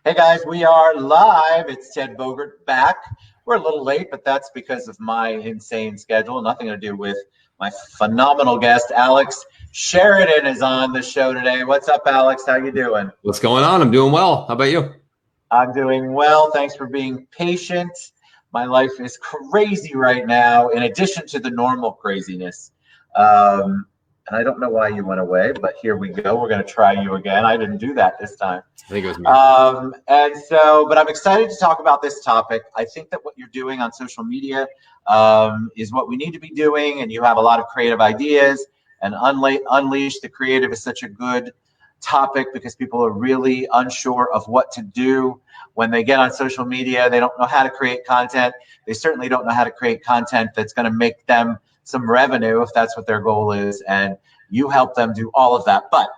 Hey guys, we are live. It's Ted Bogert back. We're a little late, but that's because of my insane schedule. Nothing to do with my phenomenal guest, Alex Sheridan, is on the show today. What's up, Alex? How you doing? What's going on? I'm doing well. How about you? I'm doing well. Thanks for being patient. My life is crazy right now, in addition to the normal craziness. And I don't know why you went away, but here we go. We're going to try you again. I didn't do that this time. I think it was me. But I'm excited to talk about this topic. I think that what you're doing on social media is what we need to be doing, and you have a lot of creative ideas. And Unleash the Creative is such a good topic because people are really unsure of what to do when they get on social media. They don't know how to create content. They certainly don't know how to create content that's going to make them some revenue if that's what their goal is, and you help them do all of that. But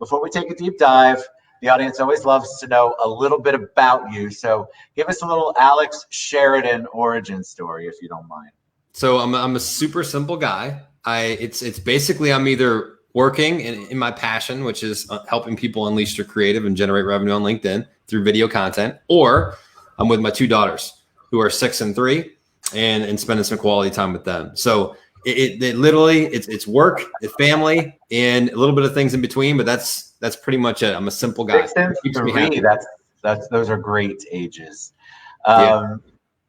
before we take a deep dive, the audience always loves to know a little bit about you. So give us a little Alex Sheridan origin story, if you don't mind. So I'm a super simple guy. It's basically I'm either working in my passion, which is helping people unleash their creative and generate revenue on LinkedIn through video content, or I'm with my two daughters who are 6 and 3 and spending some quality time with them. So it literally it's work, it's family, and a little bit of things in between, but that's pretty much it. I'm a simple guy. 6 and 3, those are great ages. Yeah.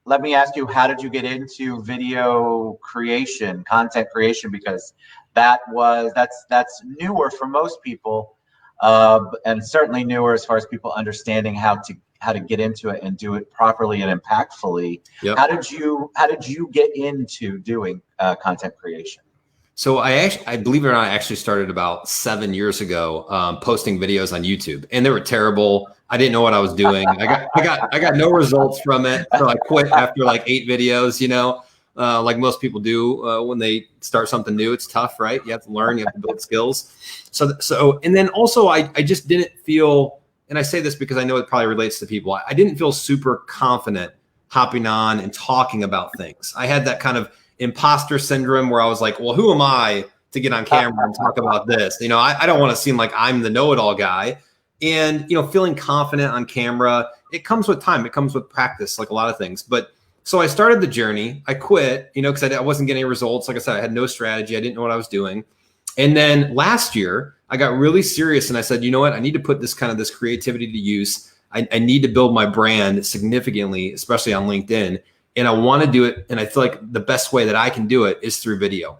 Let me ask you, how did you get into video creation, content creation? Because that's newer for most people, and certainly newer as far as people understanding how to get into it and do it properly and impactfully. Yep. How did you get into doing content creation? So I believe it or not, I actually started about 7 years ago, posting videos on YouTube, and they were terrible. I didn't know what I was doing. I got no results from it, so I quit after like 8 videos. Like most people do when they start something new. It's tough, right? You have to learn, you have to build skills. So and then also I just didn't feel, and I say this because I know it probably relates to people, I didn't feel super confident hopping on and talking about things. I had that kind of imposter syndrome where I was like, well, who am I to get on camera and talk about this? I don't want to seem like I'm the know-it-all guy. And, feeling confident on camera, it comes with time. It comes with practice, like a lot of things. But so I started the journey. I quit, because I wasn't getting results. Like I said, I had no strategy. I didn't know what I was doing. And then last year, I got really serious and I said, you know what? I need to put this creativity to use. I need to build my brand significantly, especially on LinkedIn. And I want to do it. And I feel like the best way that I can do it is through video.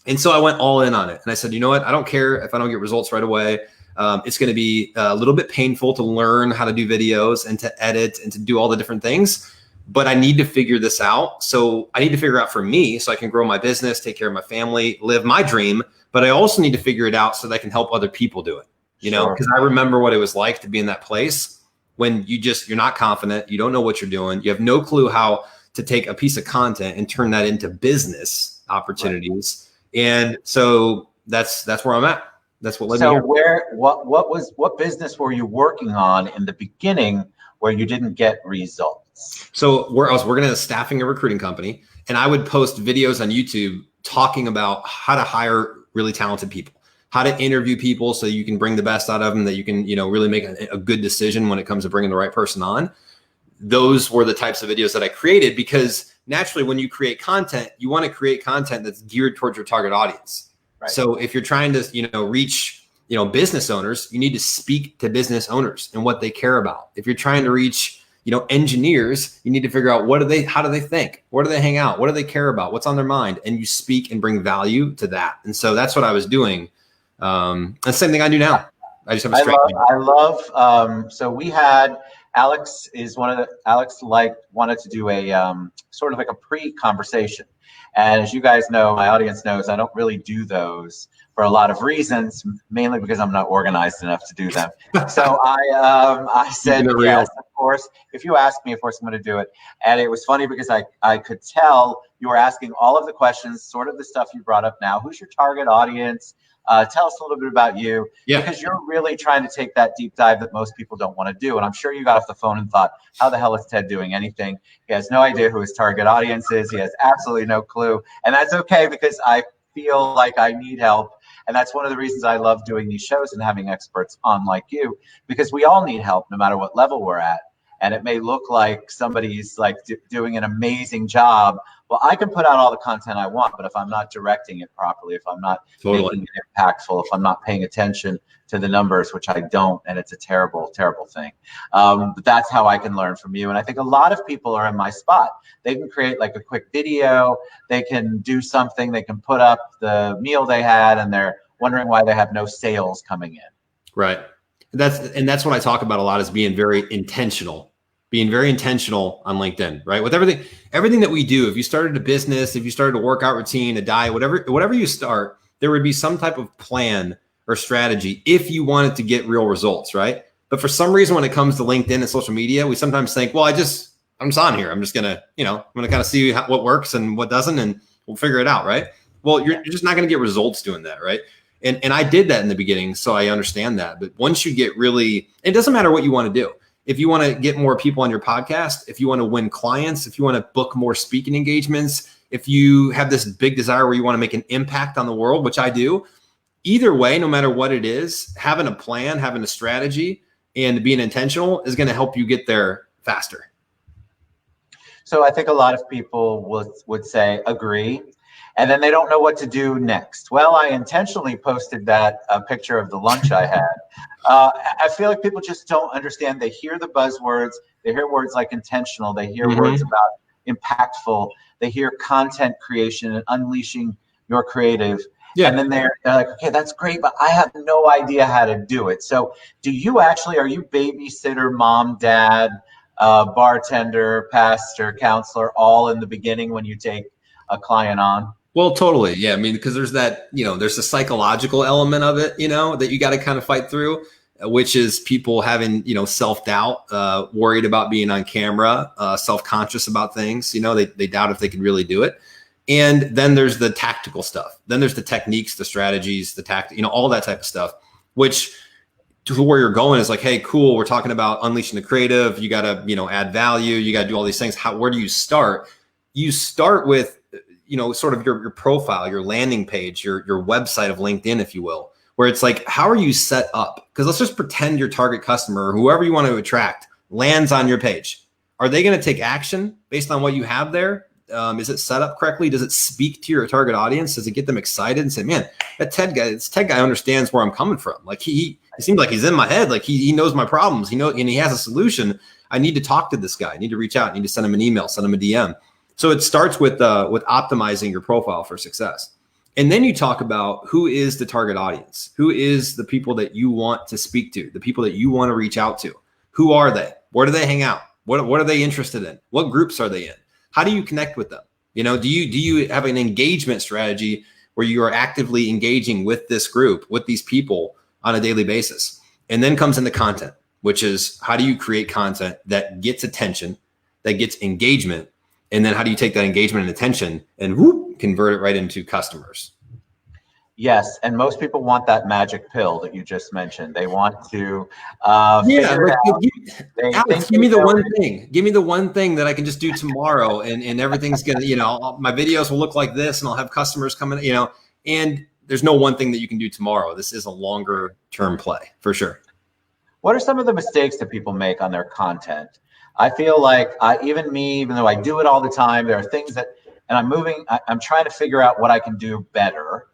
And so I went all in on it. And I said, you know what? I don't care if I don't get results right away. It's going to be a little bit painful to learn how to do videos and to edit and to do all the different things. But I need to figure this out. So I need to figure out for me so I can grow my business, take care of my family, live my dream. But I also need to figure it out so that I can help other people do it, because I remember what it was like to be in that place when you're not confident. You don't know what you're doing. You have no clue how to take a piece of content and turn that into business opportunities. Right. And so that's where I'm at. That's what led me here. What business were you working on in the beginning where you didn't get results? So I was working at a staffing and recruiting company, and I would post videos on YouTube talking about how to hire really talented people, how to interview people so you can bring the best out of them, that you can, really make a good decision when it comes to bringing the right person on. Those were the types of videos that I created because naturally when you create content, you want to create content that's geared towards your target audience. Right. So if you're trying to, reach, business owners, you need to speak to business owners and what they care about. If you're trying to reach, engineers, you need to figure out how do they think? Where do they hang out? What do they care about? What's on their mind? And you speak and bring value to that. And so that's what I was doing. And the same thing I do now. I just have a strategy. So we had Alex wanted to do a sort of like a pre-conversation. And as you guys know, my audience knows, I don't really do those for a lot of reasons, mainly because I'm not organized enough to do them. So I said, yes, of course, if you ask me, of course, I'm going to do it. And it was funny because I could tell you were asking all of the questions, sort of the stuff you brought up now. Who's your target audience? Tell us a little bit about you, because you're really trying to take that deep dive that most people don't want to do. And I'm sure you got off the phone and thought, how the hell is Ted doing anything? He has no idea who his target audience is. He has absolutely no clue. And that's okay, because I feel like I need help. And that's one of the reasons I love doing these shows and having experts on like you, because we all need help no matter what level we're at. And it may look like somebody's like doing an amazing job. Well, I can put out all the content I want, but if I'm not directing it properly, if I'm not making it impactful, if I'm not paying attention to the numbers, which I don't, and it's a terrible, terrible thing. But that's how I can learn from you. And I think a lot of people are in my spot. They can create like a quick video, they can do something, they can put up the meal they had, and they're wondering why they have no sales coming in. Right. That's what I talk about a lot, is being very intentional on LinkedIn, right? With everything that we do. If you started a business, if you started a workout routine, a diet, whatever you start, there would be some type of plan or strategy if you wanted to get real results, right? But for some reason, when it comes to LinkedIn and social media, we sometimes think, well, I'm just on here. I'm just gonna, I'm gonna kind of see what works and what doesn't, and we'll figure it out, right? Well, you're just not gonna get results doing that, right? And I did that in the beginning, so I understand that. But once you get really, it doesn't matter what you want to do. If you want to get more people on your podcast, if you want to win clients, if you want to book more speaking engagements, if you have this big desire where you want to make an impact on the world, which I do, either way, no matter what it is, having a plan, having a strategy, and being intentional is going to help you get there faster. So I think a lot of people would say agree, and then they don't know what to do next. Well, I intentionally posted that picture of the lunch I had. I feel like people just don't understand. They hear the buzzwords. They hear words like intentional. They hear words about impactful. They hear content creation and unleashing your creative. Yeah. And then they're like, okay, that's great, but I have no idea how to do it. So are you babysitter, mom, dad, bartender, pastor, counselor, all in the beginning when you take a client on? Well, totally. Yeah. I mean, because there's that, there's a psychological element of it, that you got to kind of fight through, which is people having, self-doubt, worried about being on camera, self-conscious about things, they doubt if they can really do it. And then there's the tactical stuff. Then there's the techniques, the strategies, all that type of stuff, which to where you're going is like, hey, cool. We're talking about unleashing the creative. You got to, add value. You got to do all these things. Where do you start? You start with, sort of your profile, your landing page, your website of LinkedIn, if you will, where it's like, how are you set up? Because let's just pretend your target customer or whoever you want to attract lands on your page. Are they going to take action based on what you have there? Is it set up correctly? Does it speak to your target audience? Does it get them excited and say, man, this Ted guy understands where I'm coming from. Like he seems like he's in my head. Like he knows my problems. And he has a solution. I need to talk to this guy. I need to reach out. I need to send him an email, send him a DM. So it starts with optimizing your profile for success. And then you talk about who is the target audience, who is the people that you want to speak to, the people that you want to reach out to. Who are they? Where do they hang out? What are they interested in? What groups are they in? How do you connect with them? Do you have an engagement strategy where you are actively engaging with this group, with these people on a daily basis? And then comes in the content, which is how do you create content that gets attention, that gets engagement? And then how do you take that engagement and attention and convert it right into customers? Yes, and most people want that magic pill that you just mentioned. They want to figure it out. Alex, give me the one thing. Give me the one thing that I can just do tomorrow, and everything's gonna, my videos will look like this, and I'll have customers coming, and there's no one thing that you can do tomorrow. This is a longer term play for sure. What are some of the mistakes that people make on their content? I feel like even though I do it all the time, there are things that, and I'm trying to figure out what I can do better.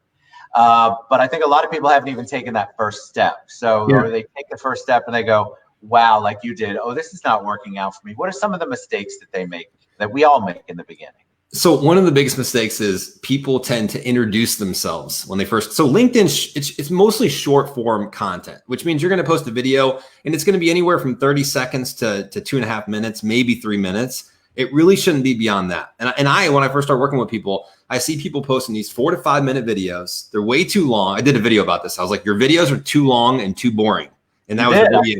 But I think a lot of people haven't even taken that first step. So or they take the first step and they go, wow, like you did, oh, this is not working out for me. What are some of the mistakes that they make, that we all make in the beginning? So one of the biggest mistakes is people tend to introduce themselves when they first. So LinkedIn, it's mostly short form content, which means you're going to post a video and it's going to be anywhere from 30 seconds to 2.5 minutes, maybe 3 minutes. It really shouldn't be beyond that. And when I first started working with people, I see people posting these 4 to 5 minute videos. They're way too long. I did a video about this. I was like, your videos are too long and too boring. And that was a video.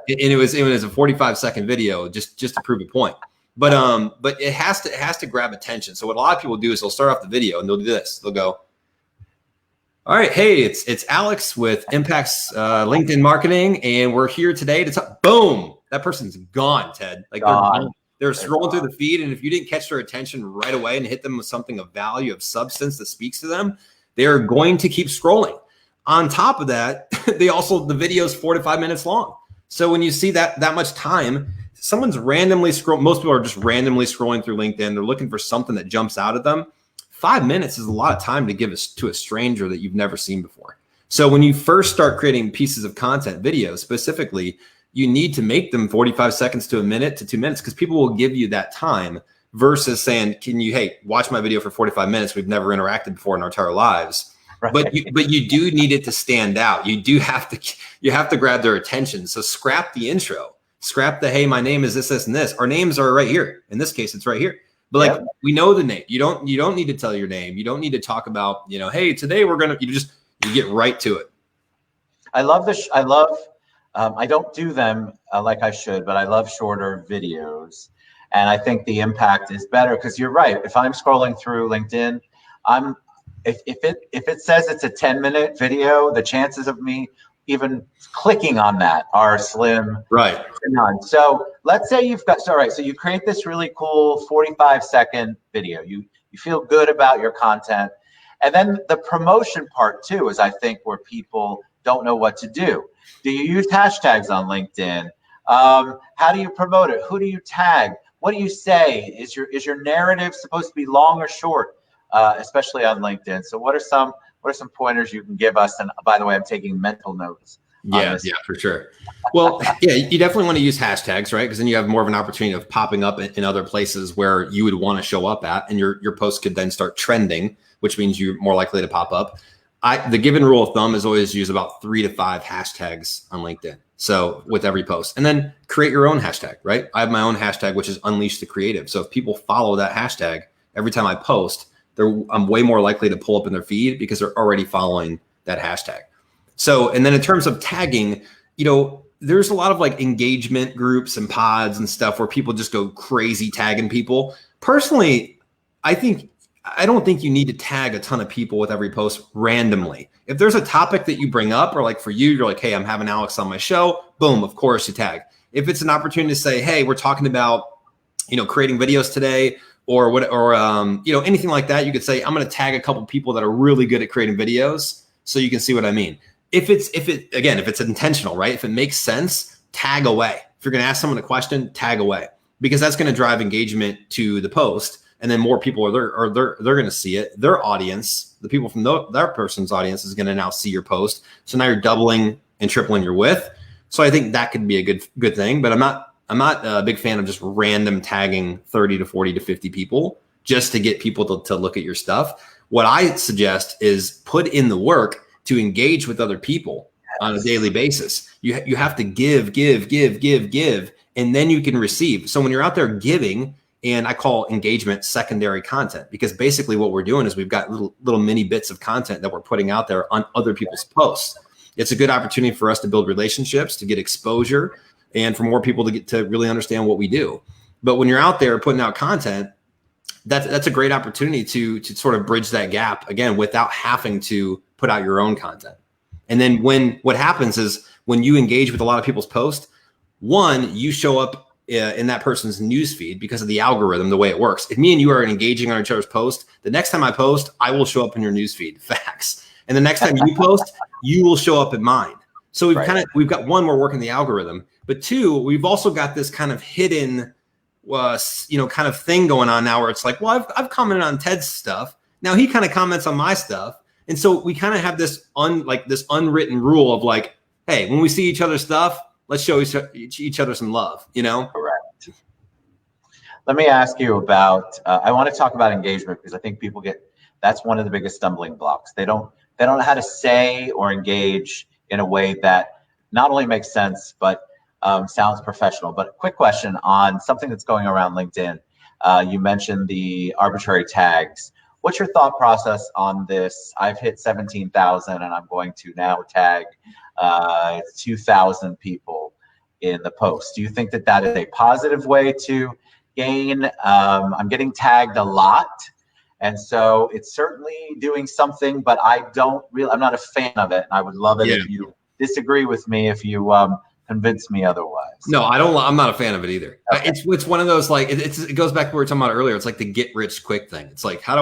And it was a 45-second video just to prove a point. But it has to grab attention. So what a lot of people do is they'll start off the video and they'll do this. They'll go, all right, hey, it's Alex with Impact's LinkedIn Marketing, and we're here today to talk. Boom, that person's gone, Ted. Like they're scrolling through the feed, and if you didn't catch their attention right away and hit them with something of value, of substance that speaks to them, they're going to keep scrolling. On top of that, the video is 4 to 5 minutes long. So when you see that much time, someone's randomly most people are just randomly scrolling through LinkedIn. They're looking for something that jumps out at them. 5 minutes is a lot of time to give to a stranger that you've never seen before. So when you first start creating pieces of content, videos specifically, you need to make them 45 seconds to a minute to 2 minutes, because people will give you that time versus saying, hey, watch my video for 45 minutes. We've never interacted before in our entire lives. Right. But you do need it to stand out. You have to grab their attention. So scrap the intro, scrap the, hey, my name is this, this, and this. Our names are right here. In this case, it's right here. But like, we know the name. You don't need to tell your name. You don't need to talk about, hey, today you get right to it. I love I don't do them like I should, but I love shorter videos. And I think the impact is better, because you're right. If I'm scrolling through LinkedIn, if it says it's a 10-minute video, the chances of me even clicking on that are slim. Right. To none. So let's say so you create this really cool 45-second video. You feel good about your content. And then the promotion part too is, I think, where people don't know what to do. Do you use hashtags on LinkedIn? How do you promote it? Who do you tag? What do you say? Is your narrative supposed to be long or short, especially on LinkedIn? So what are some pointers you can give us? And by the way, I'm taking mental notes. Yeah, for sure. Well, yeah, you definitely want to use hashtags, right? Because then you have more of an opportunity of popping up in other places where you would want to show up at, and your post could then start trending, which means you're more likely to pop up. The given rule of thumb is always use about 3 to 5 hashtags on LinkedIn. So with every post, and then create your own hashtag, right? I have my own hashtag, which is Unleash the Creative. So if people follow that hashtag, every time I post, I'm way more likely to pull up in their feed because they're already following that hashtag. So, and then in terms of tagging, there's a lot of like engagement groups and pods and stuff where people just go crazy tagging people. Personally, I don't think you need to tag a ton of people with every post randomly. If there's a topic that you bring up, or like for you, you're like, hey, I'm having Alex on my show, boom, of course you tag. If it's an opportunity to say, hey, we're talking about, creating videos today, or anything like that, you could say, I'm going to tag a couple people that are really good at creating videos, so you can see what I mean. If it's intentional, right? If it makes sense, tag away. If you're going to ask someone a question, tag away, because that's going to drive engagement to the post. And then more people they're going to see it. Their audience, the people from their person's audience, is going to now see your post. So now you're doubling and tripling your width. So I think that could be a good thing. But I'm not a big fan of just random tagging 30 to 40 to 50 people just to get people to look at your stuff. What I suggest is put in the work to engage with other people on a daily basis. You have to give, and then you can receive. So when you're out there giving, and I call engagement secondary content, because basically what we're doing is we've got little mini bits of content that we're putting out there on other people's posts. It's a good opportunity for us to build relationships, to get exposure, and for more people to get to really understand what we do. But when you're out there putting out content, that's a great opportunity to sort of bridge that gap again without having to put out your own content. And then what happens is when you engage with a lot of people's posts, one, you show up in that person's newsfeed because of the algorithm, the way it works. If me and you are engaging on each other's post, the next time I post, I will show up in your newsfeed. Facts. And the next time you post, you will show up in mine. So we've got one, we're working the algorithm, but two, we've also got this kind of hidden, kind of thing going on now where it's like, well, I've commented on Ted's stuff. Now he kind of comments on my stuff. And so we kind of have this unwritten rule of like, hey, when we see each other's stuff, let's show each other some love, Correct. Let me ask you about, I want to talk about engagement, because I think people that's one of the biggest stumbling blocks. They don't know how to say or engage in a way that not only makes sense, but sounds professional. But a quick question on something that's going around LinkedIn. You mentioned the arbitrary tags. What's your thought process on this? I've hit 17,000 and I'm going to now tag 2,000 people in the post. Do you think that is a positive way to gain? I'm getting tagged a lot, and so it's certainly doing something, but I'm not a fan of it. And I would love it if you disagree with me, if you convince me otherwise. No, I'm not a fan of it either. Okay. It's one of those, like, it goes back to what we were talking about earlier. It's like the get rich quick thing. It's like, how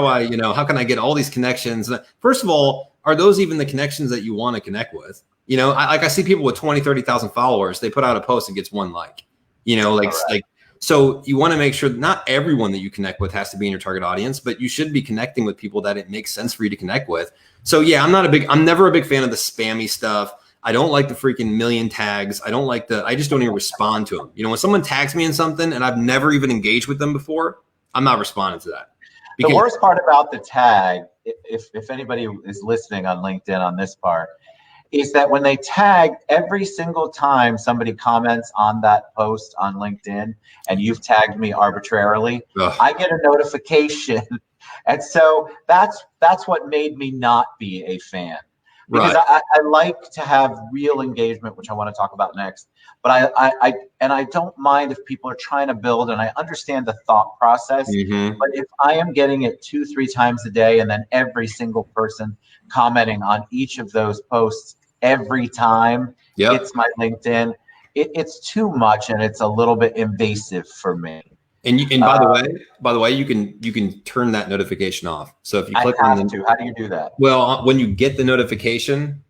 can I get all these connections? First of all, are those even the connections that you want to connect with? You know, I see people with 20, 30,000 followers, they put out a post and gets 1 like, you know, like, so you want to make sure that not everyone that you connect with has to be in your target audience, but you should be connecting with people that it makes sense for you to connect with. So yeah, I'm never a big fan of the spammy stuff. I don't like the freaking million tags. I just don't even respond to them. You know, when someone tags me in something and I've never even engaged with them before, I'm not responding to that. The worst part about the tag, if anybody is listening on LinkedIn on this part, is that when they tag, every single time somebody comments on that post on LinkedIn and you've tagged me arbitrarily, I get a notification. And so that's what made me not be a fan. Because I like to have real engagement, which I want to talk about next. But I don't mind if people are trying to build, and I understand the thought process. But if I am getting it 2-3 times a day, and then every single person commenting on each of those posts every time it's my LinkedIn, it's too much, and it's a little bit invasive for me. And by the way, you can turn that notification off. So if you click on them, how do you do that? Well, when you get the notification,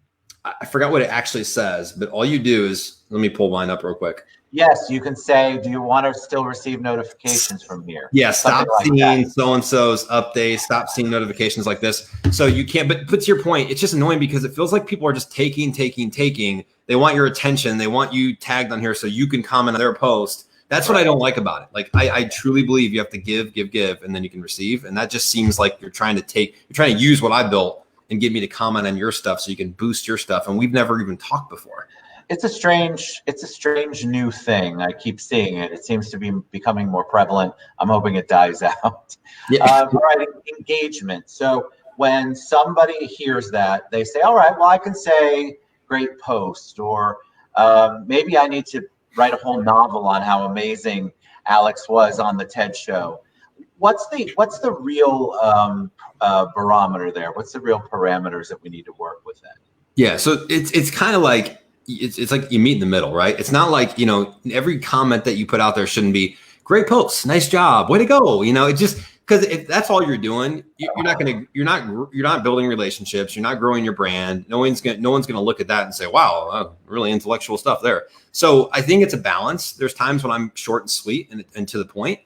I forgot what it actually says, but all you do is, let me pull mine up real quick. Yes, you can say, do you want to still receive notifications from here? Yeah, stop seeing so-and-so's updates, stop seeing notifications like this. So you can't, but to your point, it's just annoying because it feels like people are just taking. They want your attention. They want you tagged on here so you can comment on their post. That's what I don't like about it. Like, I truly believe you have to give, and then you can receive. And that just seems like you're trying to use what I built and get me to comment on your stuff so you can boost your stuff. And we've never even talked before. It's a strange new thing. I keep seeing it. It seems to be becoming more prevalent. I'm hoping it dies out. All right, engagement. So when somebody hears that, they say, all right, well, I can say great post, or maybe I need to write a whole novel on how amazing Alex was on the TED Show. What's the real barometer there? What's the real parameters that we need to work with then? Yeah, so it's kind of like it's like you meet in the middle, right? It's not like, you know, every comment that you put out there shouldn't be great posts, nice job, way to go. You know, it just, because if that's all you're doing, you're not building relationships, you're not growing your brand. No one's gonna look at that and say, wow, really intellectual stuff there. So I think it's a balance. There's times when I'm short and sweet and to the point,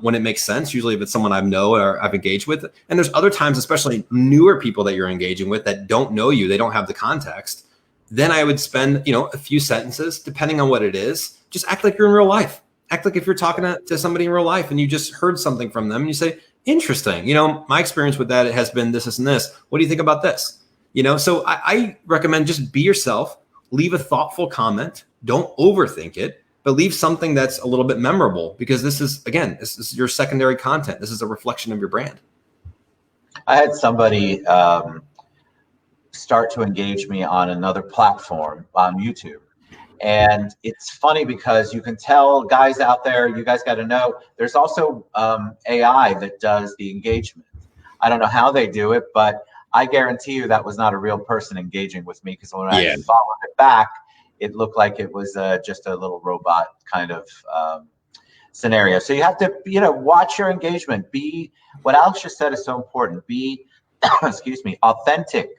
when it makes sense, usually if it's someone I know or I've engaged with. And there's other times, especially newer people that you're engaging with that don't know you, they don't have the context. Then I would spend, you know, a few sentences, depending on what it is. Just act like you're in real life. Act like if you're talking to somebody in real life and you just heard something from them and you say, interesting. You know, my experience with that, it has been this and this. What do you think about this? You know, so I recommend just be yourself, leave a thoughtful comment. Don't overthink it, but leave something that's a little bit memorable, because this is your secondary content. This is a reflection of your brand. I had somebody start to engage me on another platform on YouTube. And it's funny because you can tell guys out there, you guys got to know, there's also AI that does the engagement. I don't know how they do it, but I guarantee you that was not a real person engaging with me, because when I followed it back, it looked like it was just a little robot kind of scenario. So you have to, you know, watch your engagement. Be, what Alex just said is so important. Be, excuse me, authentic.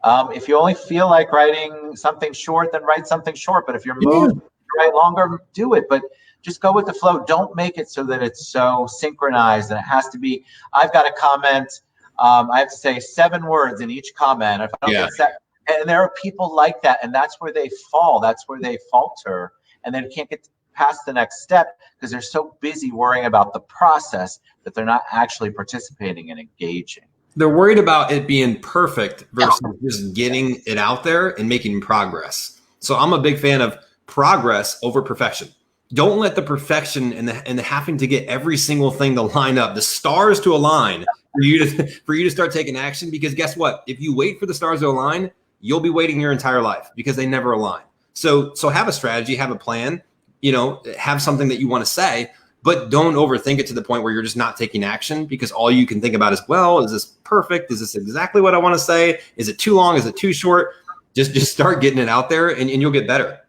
If you only feel like writing something short, then write something short. But if you're moved to write longer, do it. But just go with the flow. Don't make it so that it's so synchronized and it has to be, I've got a comment, I have to say 7 words in each comment. If I don't get set, and there are people like that, and that's where they fall. That's where they falter, and then can't get past the next step because they're so busy worrying about the process that they're not actually participating and engaging. They're worried about it being perfect versus just getting it out there and making progress. So I'm a big fan of progress over perfection. Don't let the perfection and the having to get every single thing to line up, the stars to align for you to start taking action. Because guess what? If you wait for the stars to align, you'll be waiting your entire life because they never align. So have a strategy, have a plan, you know, have something that you want to say, but don't overthink it to the point where you're just not taking action, because all you can think about is, well, is this perfect? Is this exactly what I want to say? Is it too long? Is it too short? Just start getting it out there and you'll get better.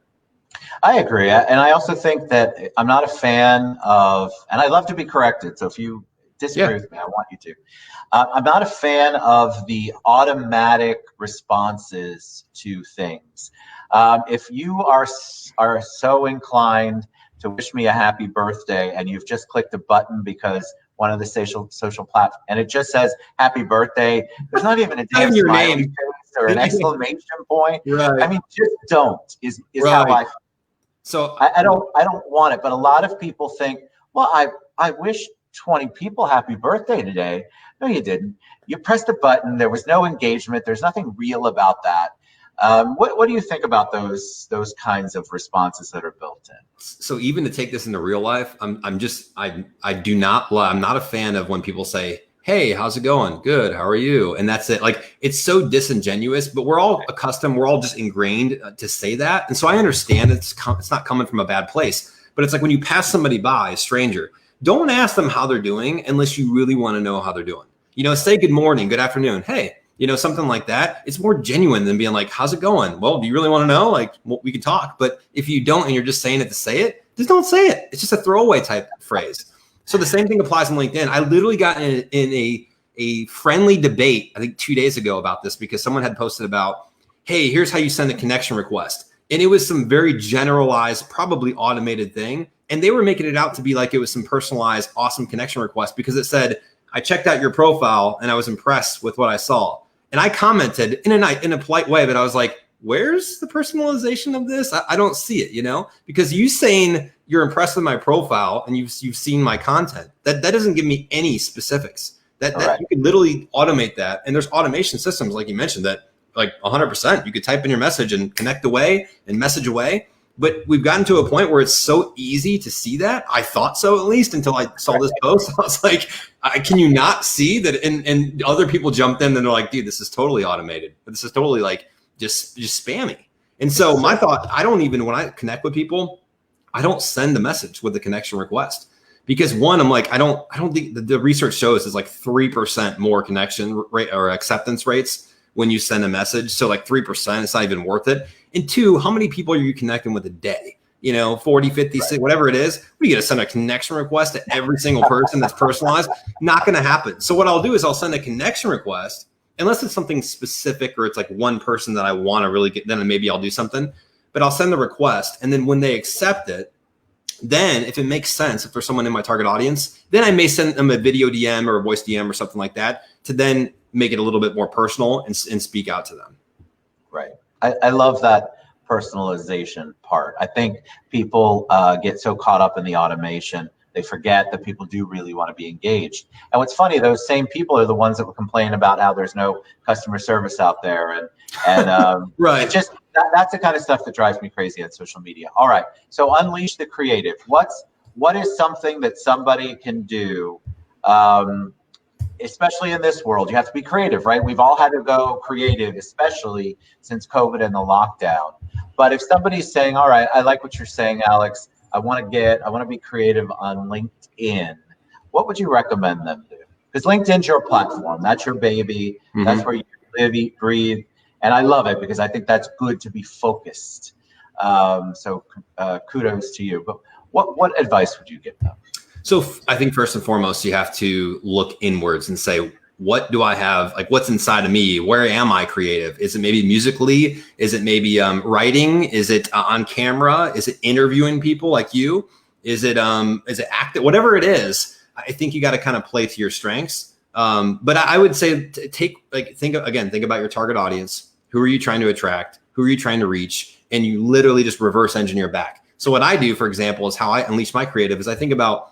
I agree. And I also think that I'm not a fan of, and I love to be corrected. So if you Disagree with me. I want you to. I'm not a fan of the automatic responses to things. If you are so inclined to wish me a happy birthday and you've just clicked a button because one of the social platforms and it just says happy birthday, there's not even a damn smiley face or an exclamation point. Right. I mean, just don't is Right. how I. So I don't want it, but a lot of people think, well, I wish 20 people happy birthday today. No, you didn't. You pressed a button. There was no engagement. There's nothing real about that. What do you think about those kinds of responses that are built in? So even to take this into real life, I'm not a fan of when people say, "Hey, how's it going? Good. How are you?" And that's it. Like, it's so disingenuous, but we're all accustomed. We're all just ingrained to say that. And so I understand it's not coming from a bad place, but it's like when you pass somebody by, a stranger, don't ask them how they're doing unless you really want to know how they're doing. Say good morning, good afternoon. Hey, something like that. It's more genuine than being like, how's it going? Well, do you really want to know? Like, well, we can talk. But if you don't, and you're just saying it to say it, just don't say it. It's just a throwaway type phrase. So the same thing applies on LinkedIn. I literally got in a friendly debate, I think 2 days ago, about this because someone had posted about, hey, here's how you send a connection request. And it was some very generalized, probably automated thing. And they were making it out to be like it was some personalized, awesome connection request because it said, I checked out your profile and I was impressed with what I saw. And I commented in a polite way, but I was like, where's the personalization of this? I don't see it, because you saying you're impressed with my profile and you've seen my content, that doesn't give me any specifics. That you could literally automate that. And there's automation systems, like you mentioned, that like 100%, you could type in your message and connect away and message away. But we've gotten to a point where it's so easy to see that. I thought so, at least, until I saw this post. I was like, can you not see that? And other people jumped in and they're like, dude, this is totally automated. This is totally like just spammy. And so my thought, when I connect with people, I don't send the message with the connection request. Because one, I'm like, I don't think the research shows is like 3% more connection rate or acceptance rates when you send a message. So like 3%, it's not even worth it. And two, how many people are you connecting with a day? 40, 50, 60, whatever it is. What are you going to send a connection request to every single person that's personalized? Not going to happen. So what I'll do is I'll send a connection request, unless it's something specific or it's like one person that I want to really get, then maybe I'll do something. But I'll send the request. And then when they accept it, then if it makes sense, if there's someone in my target audience, then I may send them a video DM or a voice DM or something like that to then make it a little bit more personal and speak out to them. Right. I love that personalization part. I think people get so caught up in the automation, they forget that people do really want to be engaged. And what's funny, those same people are the ones that were complaining about how there's no customer service out there. And right. It's just that's the kind of stuff that drives me crazy on social media. All right. So unleash the creative. What is something that somebody can do? Especially in this world, you have to be creative, right? We've all had to go creative, especially since COVID and the lockdown. But if somebody's saying, all right, I like what you're saying, Alex, I want to be creative on LinkedIn, what would you recommend them do? Because LinkedIn's your platform. That's your baby. Mm-hmm. That's where you live, eat, breathe. And I love it because I think that's good to be focused. So kudos to you. But what advice would you give them? So I think first and foremost, you have to look inwards and say, what do I have? Like, what's inside of me? Where am I creative? Is it maybe musically? Is it maybe writing? Is it on camera? Is it interviewing people like you? Is it acting? Whatever it is, I think you got to kind of play to your strengths. But I would say think about your target audience. Who are you trying to attract? Who are you trying to reach? And you literally just reverse engineer back. So what I do, for example, is how I unleash my creative is I think about,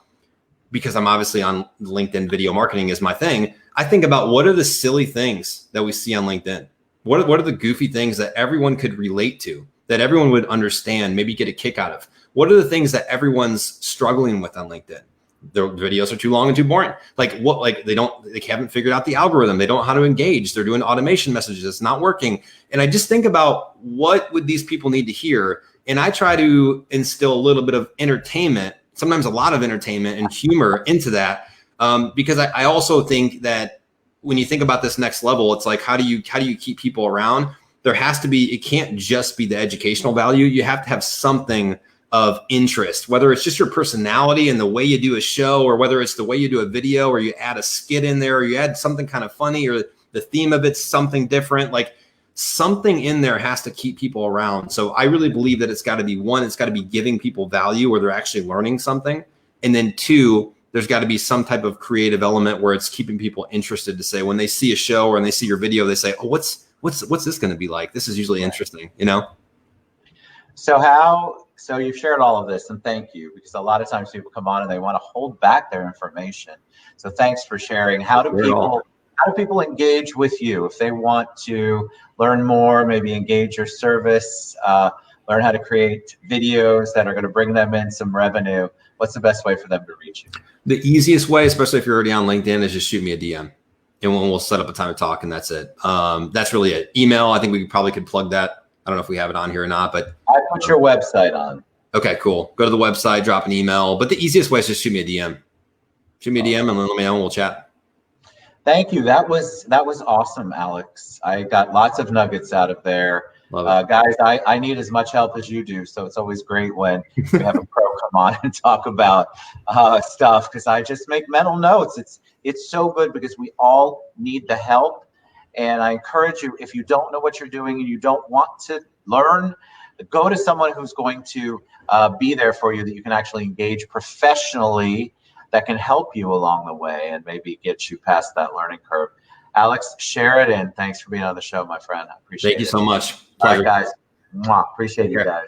because I'm obviously on LinkedIn, video marketing is my thing. I think about what are the silly things that we see on LinkedIn? What are the goofy things that everyone could relate to, that everyone would understand, maybe get a kick out of? What are the things that everyone's struggling with on LinkedIn? Their videos are too long and too boring. They haven't figured out the algorithm. They don't know how to engage. They're doing automation messages. It's not working. And I just think about what would these people need to hear? And I try to instill a little bit of entertainment, sometimes a lot of entertainment and humor into that. Because I also think that when you think about this next level, it's like, how do you keep people around? There has to be, it can't just be the educational value. You have to have something of interest, whether it's just your personality and the way you do a show, or whether it's the way you do a video, or you add a skit in there, or you add something kind of funny, or the theme of it's something different. Like, something in there has to keep people around. So I really believe that it's got to be, one, it's got to be giving people value where they're actually learning something. And then two, there's got to be some type of creative element where it's keeping people interested to say, when they see a show or when they see your video, they say, oh, what's this going to be like? This is usually interesting, you know? So you've shared all of this, and thank you, because a lot of times people come on and they want to hold back their information. So thanks for sharing. How do people engage with you if they want to learn more, maybe engage your service, learn how to create videos that are going to bring them in some revenue? What's the best way for them to reach you? The easiest way, especially if you're already on LinkedIn, is just shoot me a DM, and we'll set up a time to talk, and that's it. That's really it. Email, I think we probably could plug that. I don't know if we have it on here or not, but I put your website on. Okay, cool. Go to the website, drop an email. But the easiest way is just shoot me a DM. Shoot me a DM and let me know, and we'll chat. Thank you. That was awesome, Alex. I got lots of nuggets out of there. Guys, I need as much help as you do, so it's always great when we have a pro come on and talk about stuff, because I just make mental notes. It's so good because we all need the help. And I encourage you, if you don't know what you're doing and you don't want to learn, go to someone who's going to be there for you, that you can actually engage professionally, that can help you along the way and maybe get you past that learning curve. Alex Sheridan, thanks for being on the show, my friend. I appreciate it. Thank you so much. Pleasure. All right, guys. Appreciate you guys.